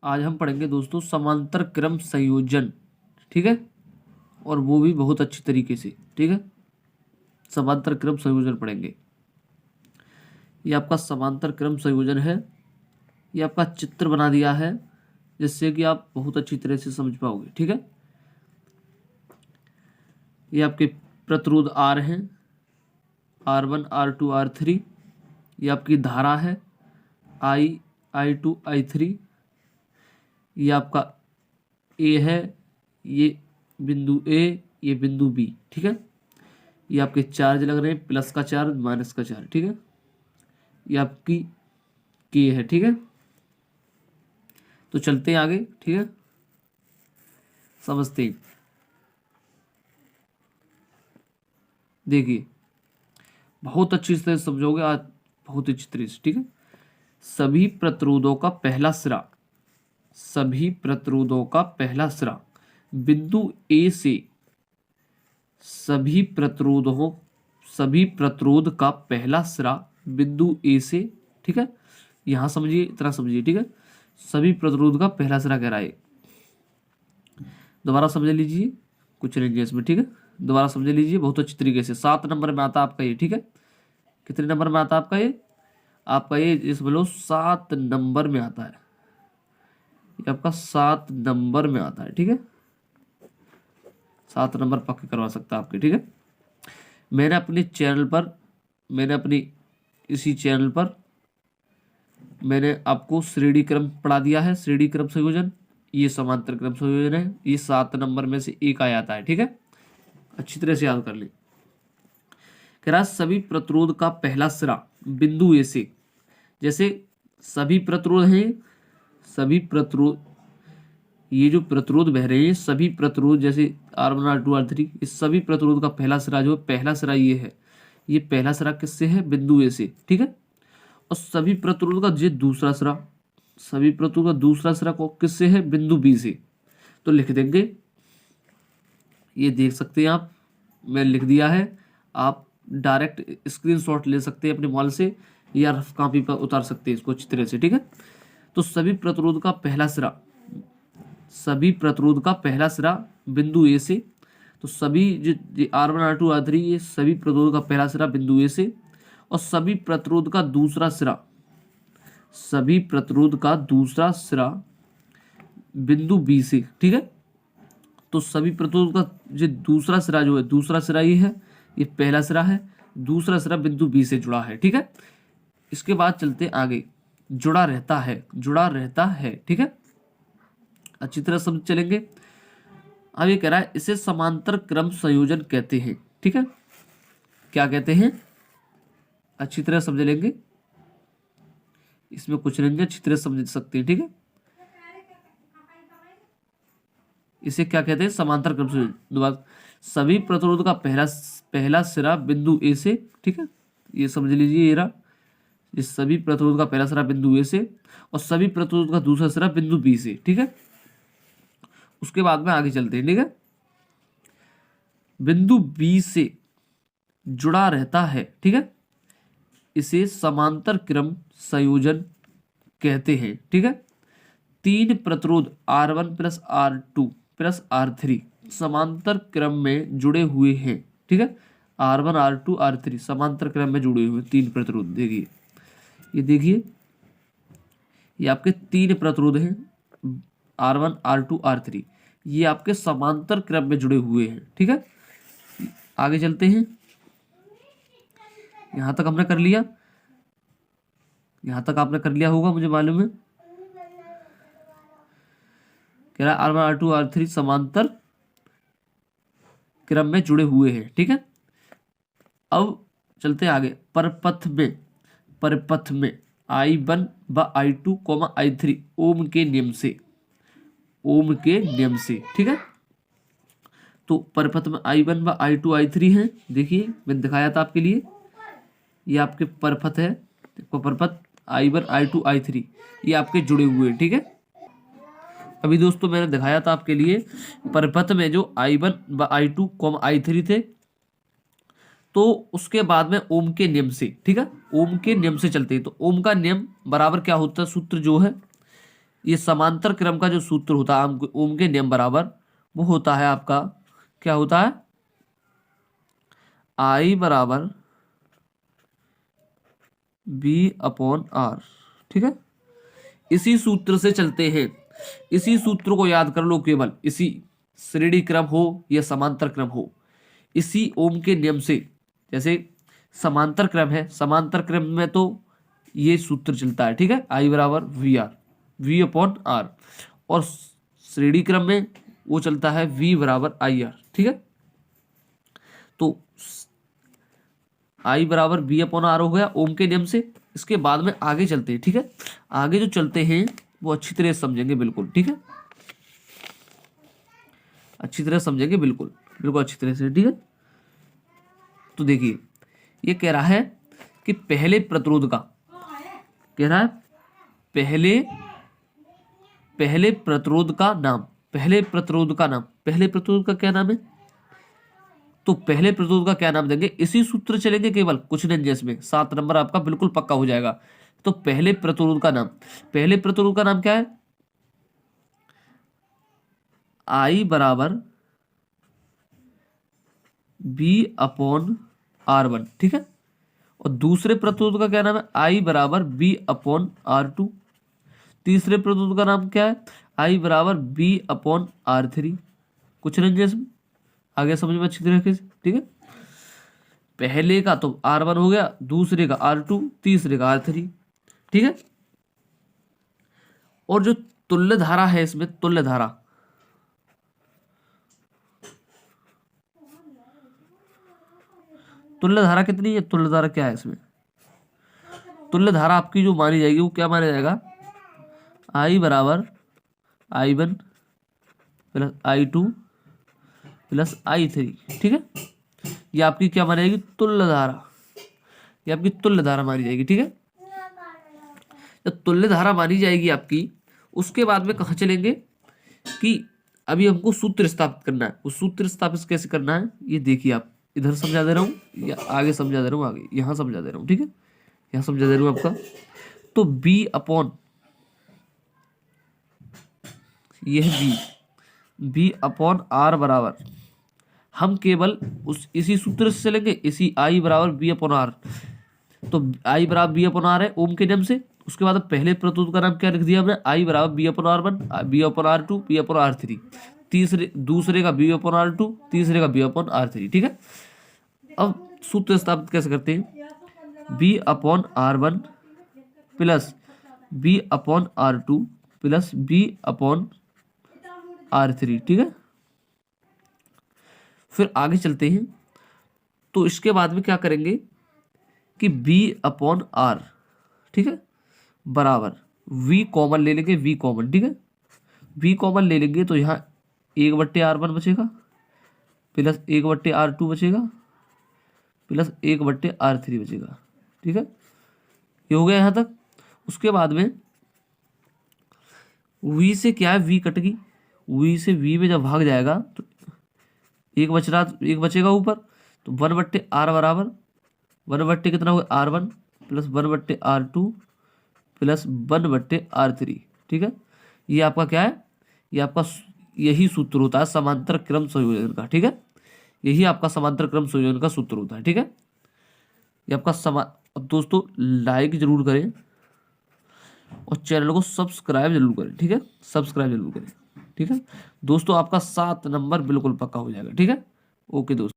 आज हम पढ़ेंगे दोस्तों समांतर क्रम संयोजन, ठीक है, और वो भी बहुत अच्छी तरीके से, ठीक है। समांतर क्रम संयोजन पढ़ेंगे। ये आपका समांतर क्रम संयोजन है। ये आपका चित्र बना दिया है जिससे कि आप बहुत अच्छी तरह से समझ पाओगे, ठीक है। ये आपके प्रतिरोध R हैं, R1 R2 R3। ये आपकी धारा है I I2 I3। ये आपका A है, ये बिंदु A, ये बिंदु B, ठीक है। ये आपके चार्ज लग रहे हैं, प्लस का चार्ज माइनस का चार्ज, ठीक है। ये आपकी K है, ठीक है। तो चलते हैं आगे, ठीक है, समझते हैं। देखिए बहुत अच्छी तरह से समझोगे आज, बहुत अच्छी तरह से, ठीक है। सभी प्रतिरोधों का पहला सिरा, सभी प्रतिरोधों का पहला सिरा बिंदु A से, सभी प्रतिरोध का पहला सिरा बिंदु A से, ठीक है। यहां समझिए, इतना समझिए, ठीक है। सभी प्रतिरोध का पहला सिरा कह रहा है। दोबारा समझ लीजिए, कुछ नहीं है इसमें, ठीक है। दोबारा समझ लीजिए बहुत अच्छी तरीके से। 7 नंबर में आता है आपका ये, ठीक है। कितने नंबर में आता है आपका ये? आपका ये इसमें लो 7 नंबर में आता है। ये आपका 7 नंबर में आता है, ठीक है। 7 नंबर पक्के करवा सकता है आपके, ठीक है। मैंने अपने चैनल पर, इसी चैनल पर मैंने आपको श्रेणी क्रम पढ़ा दिया है, श्रेणी क्रम संयोजन। ये समांतर क्रम संयोजन है। ये 7 नंबर में से एक आ जाता है, ठीक है। अच्छी तरह से याद कर ले। कह रहा सभी प्रतिरोध का पहला सिरा बिंदु ए से, जैसे सभी प्रतिरोध हैं, सभी प्रतिरोध, ये जो प्रतिरोध बह रहे हैं सभी प्रतिरोध, जैसे R1 R2 R3, इस सभी प्रतिरोध का पहला सिरा जो है, पहला सिरा ये है। ये पहला सिरा किससे है? बिंदु ए से, ठीक है। और सभी प्रतिरोध का ये दूसरा सिरा, सभी प्रतिरोध का दूसरा सिरा को किससे है? बिंदु बी से। तो लिख देंगे, ये देख सकते हैं आप, मैं लिख दिया है। आप डायरेक्ट स्क्रीनशॉट ले सकते हैं अपने मोबाइल से या रफ कॉपी पर उतार सकते हैं इसको अच्छी तरह से, ठीक है। तो सभी प्रतिरोध का पहला सिरा, सभी प्रतिरोध का पहला सिरा बिंदु ए से। तो सभी R1 R2 R3, ये सभी प्रतिरोध का पहला सिरा बिंदु ए से। और सभी प्रतिरोध का दूसरा सिरा, सभी प्रतिरोध का दूसरा सिरा बिंदु बी से, ठीक है। तो सभी प्रतिरोध का जो दूसरा सिरा जो है, दूसरा सिरा ये है, ये पहला सिरा है, दूसरा सिरा बिंदु बी से जुड़ा है, ठीक है। इसके बाद चलते आगे, जुड़ा रहता है, जुड़ा रहता है, ठीक है। अच्छी तरह समझ चलेंगे। अब ये कह रहा है इसे समांतर क्रम संयोजन कहते हैं, ठीक है। क्या कहते हैं? अच्छी तरह समझ लेंगे, इसमें कुछ नहीं, अच्छी तरह समझ सकते हैं, ठीक है। इसे क्या कहते हैं? समांतर क्रम संयोजन। दोबारा, सभी प्रतिरोध का पहला सिरा बिंदु ए से, ठीक है। ये समझ लीजिए, ये रहा, ये सभी प्रतिरोध का पहला सिरा बिंदु ए से और सभी प्रतिरोध का दूसरा सिरा बिंदु बी से, ठीक है। उसके बाद में आगे चलते हैं, ठीक है। बिंदु बी से जुड़ा रहता है, ठीक है, इसे समांतर क्रम संयोजन कहते हैं, ठीक है। 3 प्रतिरोध R1 plus R2 plus R3 समांतर क्रम में जुड़े हुए हैं, ठीक है। R1 R2 R3 समांतर क्रम में जुड़े हुए 3 प्रतिरोध। देखिए, ये देखिए, ये आपके 3 प्रतिरोध हैं, R1 R2 R3, ये आपके समांतर क्रम में जुड़े हुए हैं, ठीक है। आगे चलते हैं, यहां तक हमने कर लिया, यहां तक आपने कर लिया होगा, मुझे मालूम है। कह रहा R1 R2 R3 समांतर क्रम में जुड़े हुए हैं, ठीक है। अब चलते आगे, परपथ में I1 व I2, I3 ओम के नियम से, ओम के नियम से, ठीक है। तो परपथ में I1 व I2 I3 हैं। देखिए, मैंने दिखाया था आपके लिए, ये आपके परपथ है, परपथ I1 I2 I3, ये आपके जुड़े हुए हैं, ठीक है। अभी दोस्तों मैंने दिखाया था आपके लिए, परपथ में जो I1 व I2 I3 थे, तो उसके बाद में ओम के नियम से, ठीक है, ओम के नियम से चलते हैं। तो ओम का नियम बराबर क्या होता है? सूत्र जो है, ये समांतर क्रम का जो सूत्र होता है ओम के नियम बराबर, वो होता है आपका, क्या होता है, I बराबर B/R। ठीक है, इसी सूत्र से चलते हैं, इसी सूत्र को याद कर लो केवल, इसी श्रेणी क्रम हो या समांतर क्रम हो, इसी ओम के नियम से, जैसे समांतर क्रम है, समांतर क्रम में तो ये सूत्र चलता है। ठीक है, I बराबर V/R, और श्रेणी क्रम में वो चलता है V बराबर IR। ठीक है, तो I बराबर B/R हो गया ओम के नियम से। इसके बाद में आगे चलते हैं। ठीक है, आगे जो चलते हैं वो अच्छी तरह समझेंगे, बिल्कुल। ठीक है, अच्छी तरह समझेंगे, बिल्कुल बिल्कुल अच्छी तरह से। ठीक है, तो देखिए ये कह रहा है कि पहले प्रतिरोध का, कह रहा है पहले प्रतिरोध का नाम, पहले प्रतिरोध का नाम, पहले प्रतिरोध का क्या नाम है, तो पहले प्रतिरोध का क्या नाम देंगे, इसी सूत्र चलेंगे केवल, कुछ नहीं इसमें। 7 नंबर आपका बिल्कुल पक्का हो जाएगा। तो पहले प्रतिरोध का नाम, पहले प्रतिरोध का नाम क्या है, I बराबर B/R1। ठीक है, और दूसरे प्रतिरोध का क्या नाम है, I बराबर B/R2। तीसरे प्रतिरोध का नाम क्या है, I बराबर B/R3। कुछ नहीं है इसमें, आगे समझ में अच्छी तरीके से। ठीक है, पहले का तो R1 हो गया, दूसरे का R2, तीसरे का R3। ठीक है, और जो तुल्य धारा है इसमें, तुल्य धारा, तुल्य धारा कितनी है, तुल्य धारा क्या है इसमें, तुल्य धारा आपकी जो मानी जाएगी वो क्या माना जाएगा, I बराबर I1 plus I2 plus I3। ठीक है, ये आपकी क्या मानी जाएगी, तुल्य धारा, ये आपकी तुल्य धारा मानी जाएगी। ठीक है, जब तुल्य धारा मानी जाएगी आपकी, उसके बाद में कहाँ चलेंगे कि अभी हमको सूत्र स्थापित करना है। वो सूत्र स्थापित कैसे करना है ये देखिए, आप इधर समझा दे रहा हूँ या आगे समझा दे रहा हूँ, आगे यहाँ समझा दे रहा हूँ। ठीक है, यहाँ समझा दे रहा हूँ आपका, तो यह B/R बराबर, हम केवल इसी सूत्र से चलेंगे, इसी I बराबर B/R। तो I बराबर B/R है ओम के नियम से। उसके बाद पहले प्रतिरोध का नाम क्या लिख दिया हमने, I बराबर B/R1, B/R2, B/R3। दूसरे का B/R2, तीसरे का B/R3। ठीक है, अब सूत्र स्थापित कैसे करते हैं, B/R1 plus B/R2 plus B/R3। ठीक है, फिर आगे चलते हैं, तो इसके बाद में क्या करेंगे कि B/R, ठीक है, बराबर V कॉमन ले लेंगे, V कॉमन। ठीक है, V कॉमन ले लेंगे तो यहाँ 1/R1 बचेगा प्लस 1/R2 बचेगा प्लस 1/R3 बचेगा। ठीक है, ये हो गया यहाँ तक। उसके बाद में V से क्या है, V कट गई, V से V में जब भाग जाएगा तो एक बचेगा ऊपर, तो 1/R बराबर 1/, कितना होगा R1 plus 1/R2 plus 1/R3। ठीक है, ये आपका क्या है, ये आपका यही सूत्र होता है समांतर क्रम संयोजन का। ठीक है, यही आपका समांतर क्रम संयोजन का सूत्र होता है। ठीक है, ये आपका दोस्तों लाइक जरूर करें और चैनल को सब्सक्राइब जरूर करें। ठीक है, सब्सक्राइब जरूर करें। ठीक है दोस्तों, आपका 7 नंबर बिल्कुल पक्का हो जाएगा। ठीक है, ओके दोस्तों।